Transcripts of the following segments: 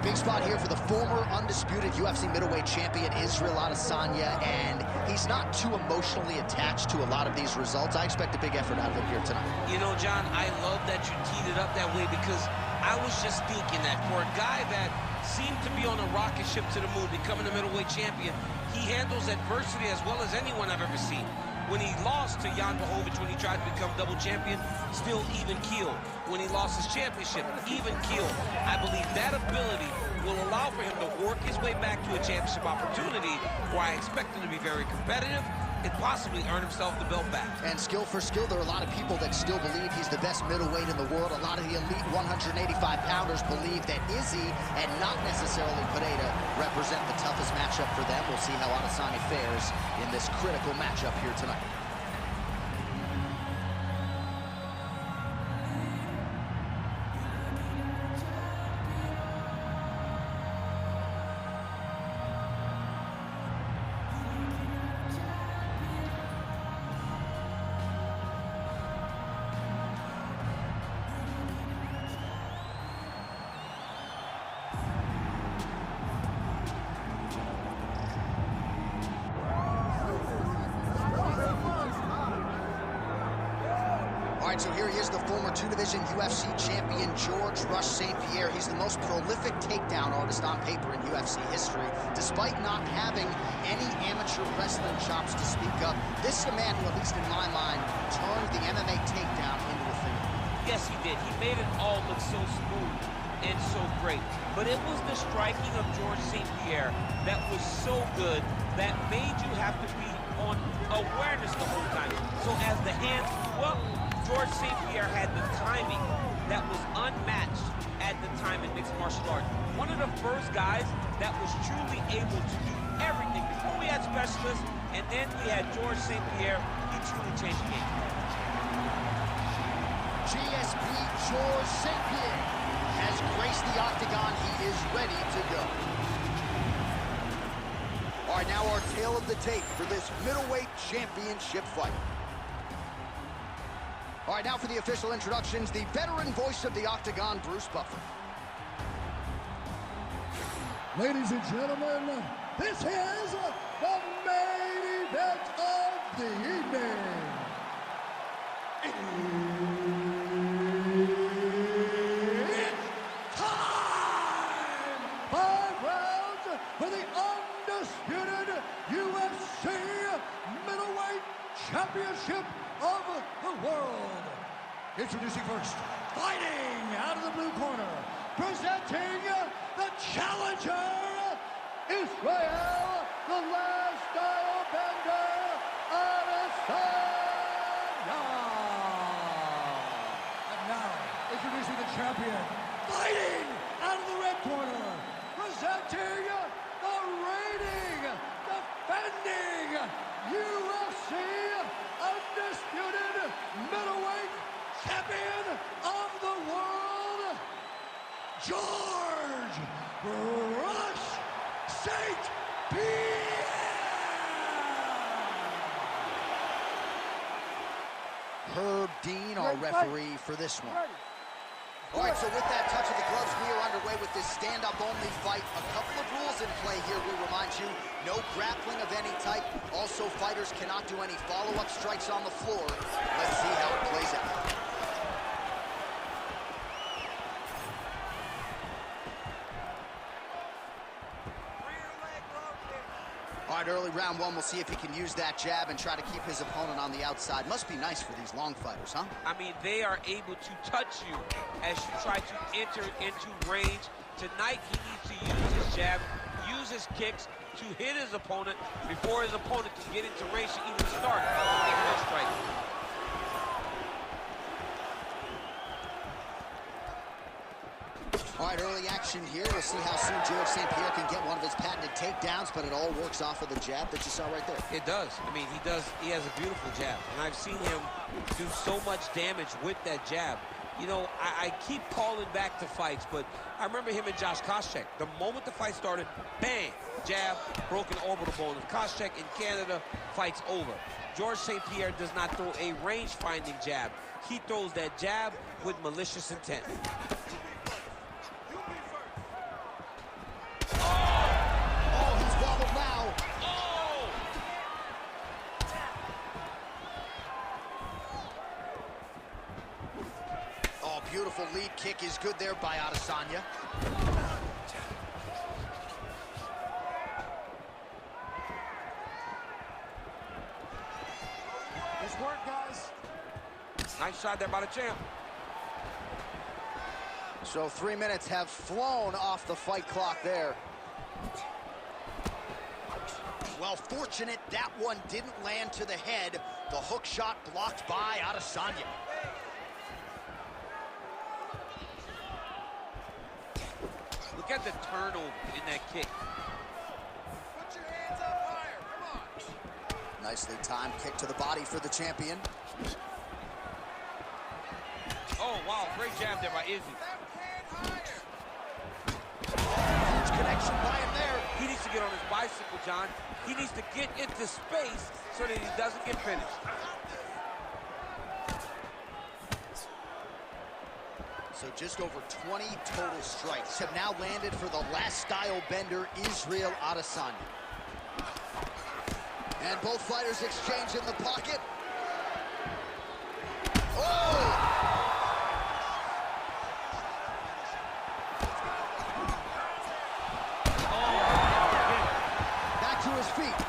big spot here for the former undisputed UFC middleweight champion, Israel Adesanya, and he's not too emotionally attached to a lot of these results. I expect a big effort out of him here tonight. You know, John, I love that you teed it up that way because I was just thinking that for a guy that seemed to be on a rocket ship to the moon, becoming a middleweight champion, he handles adversity as well as anyone I've ever seen. When he lost to Jan Blachowicz, when he tried to become double champion, still even keel. When he lost his championship, even keel. I believe that ability will allow for him to work his way back to a championship opportunity where I expect him to be very competitive and possibly earn himself the belt back. And skill for skill, there are a lot of people that still believe he's the best middleweight in the world. A lot of the elite 185-pounders believe that Izzy and not necessarily Pereira represent the toughest matchup for them. We'll see how Adesanya fares in this critical matchup here tonight. All right, so here he is, the former two-division UFC champion, George Rush St. Pierre. He's the most prolific takedown artist on paper in UFC history. Despite not having any amateur wrestling chops to speak of, this is a man who, at least in my mind, turned the MMA takedown into a thing. Yes, he did. He made it all look so smooth and so great. But it was the striking of George St. Pierre that was so good that made you have to be on awareness the whole time. So as the hands flew up, George St. Pierre had the timing that was unmatched at the time in mixed martial arts. One of the first guys that was truly able to do everything. Before we had specialists, and then we had George St. Pierre, he truly changed the game. GSP George St. Pierre has graced the octagon. He is ready to go. All right, now our tale of the tape for this middleweight championship fight. All right, now for the official introductions, the veteran voice of the octagon, Bruce Buffer. Ladies and gentlemen, this is the main event of the evening. It's time! 5 rounds for the undisputed UFC middleweight championship of the world. Introducing first, fighting out of the blue corner, presenting the challenger, Israel, the last style bender, Adesanya. And now, introducing the champion, fighting out of the red corner, presenting the reigning, defending UFC undisputed middleweight champion of the world, George Rush St. Pierre! Herb Dean, our referee for this one. All right, so with that touch of the gloves, we are underway with this stand-up only fight. A couple of rules in play here, we remind you. No grappling of any type. Also, fighters cannot do any follow-up strikes on the floor. Let's see how it plays out. All right, early round one, we'll see if he can use that jab and try to keep his opponent on the outside. Must be nice for these long fighters, huh? I mean, they are able to touch you as you try to enter into range. Tonight, he needs to use his jab, use his kicks to hit his opponent before his opponent can get into range to even start making that strike. All right, early action here. We'll see how soon George St. Pierre can get one of his patented takedowns, but it all works off of the jab that you saw right there. It does. I mean, he does. He has a beautiful jab, and I've seen him do so much damage with that jab. You know, I keep calling back to fights, but I remember him and Josh Koscheck. The moment the fight started, bang, jab, broken orbital bone. If Koscheck in Canada, fight's over. George St. Pierre does not throw a range-finding jab. He throws that jab with malicious intent. Beautiful lead kick is good there by Adesanya. Nice work, guys. Nice shot there by the champ. So 3 minutes have flown off the fight clock there. Well, fortunate that one didn't land to the head. The hook shot blocked by Adesanya. Look at the turnover in that kick. Put your hands up higher. Come on. Nicely timed kick to the body for the champion. Oh, wow, great jab there by Izzy. Huge connection by him there. He needs to get on his bicycle, John. He needs to get into space so that he doesn't get finished. So just over 20 total strikes have now landed for the last style bender, Israel Adesanya. And both fighters exchange in the pocket. Oh! Back to his feet.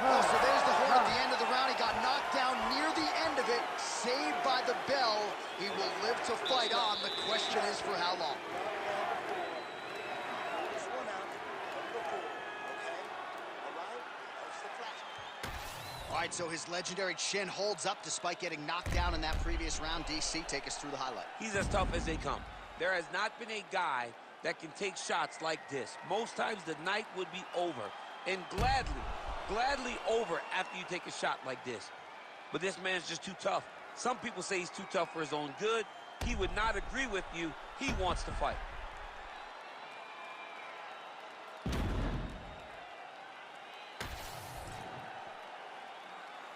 Oh, so there's the horn at the end of the round. He got knocked down near the end of it, saved by the bell. He will live to fight on. The question is for how long. All right, so his legendary chin holds up despite getting knocked down in that previous round. DC, take us through the highlight. He's as tough as they come. There has not been a guy that can take shots like this. Most times the night would be over, and gladly over after you take a shot like this. But this man's just too tough. Some people say he's too tough for his own good. He would not agree with you. He wants to fight.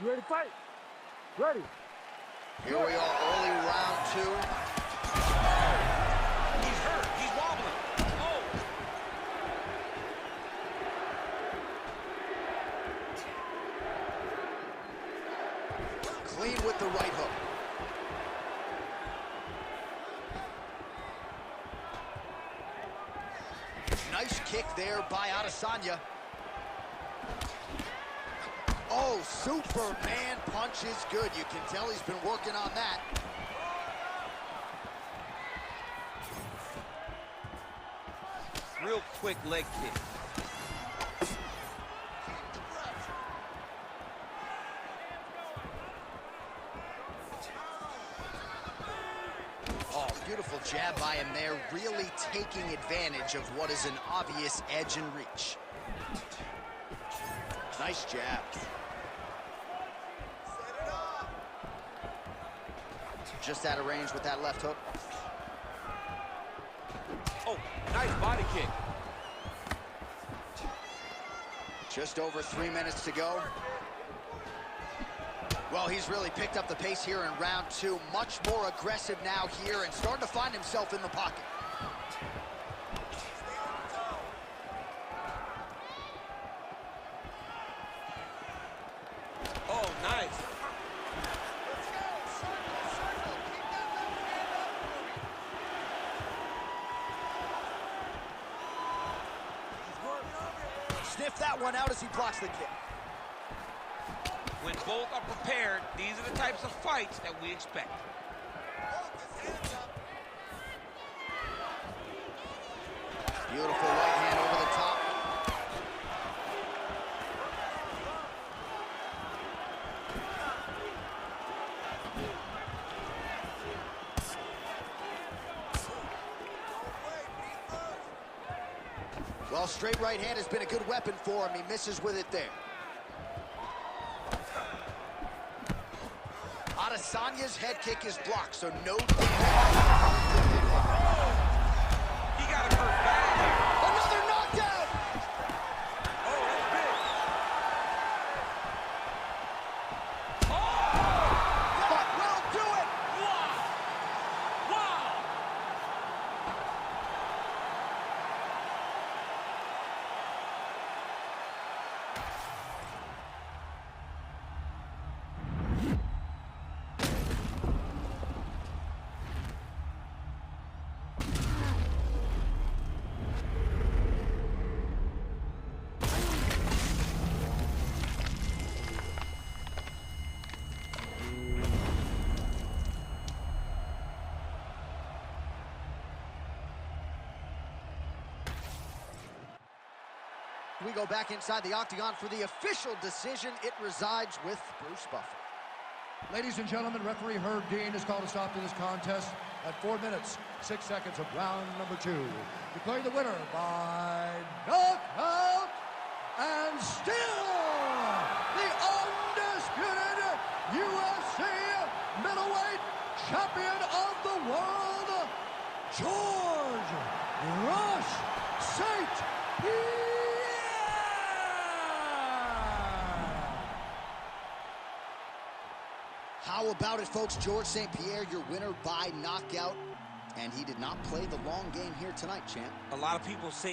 You ready to fight? Ready. Here we are, early round two. He's hurt. He's wobbling. Oh. Clean with the right hook. Nice kick there by Adesanya. Oh, Superman punch is good. You can tell he's been working on that. Real quick leg kick. Oh, beautiful jab by him there, really taking advantage of what is an obvious edge and reach. Nice jab. Just out of range with that left hook. Oh, nice body kick. Just over 3 minutes to go. Well, he's really picked up the pace here in round two. Much more aggressive now here and starting to find himself in the pocket. Oh, nice. Sniff that one out as he blocks the kick. When both are prepared, these are the types of fights that we expect. Beautiful right hand over the top. Well, straight right hand has been a good weapon for him. He misses with it there. Adesanya's head kick is blocked, so no damage. He got him hurt bad here. Another knockdown! Oh, that's big. Oh! That will do it! Wow! Wow! We go back inside the octagon for the official decision. It resides with Bruce Buffer. Ladies and gentlemen, referee Herb Dean has called a stop to this contest at 4 minutes, 6 seconds of round number 2. Declaring the winner by knockout and still the undisputed UFC middleweight champion of the world, George Rush St. Pierre. How about it, folks? George St. Pierre, your winner by knockout. And he did not play the long game here tonight, champ. A lot of people say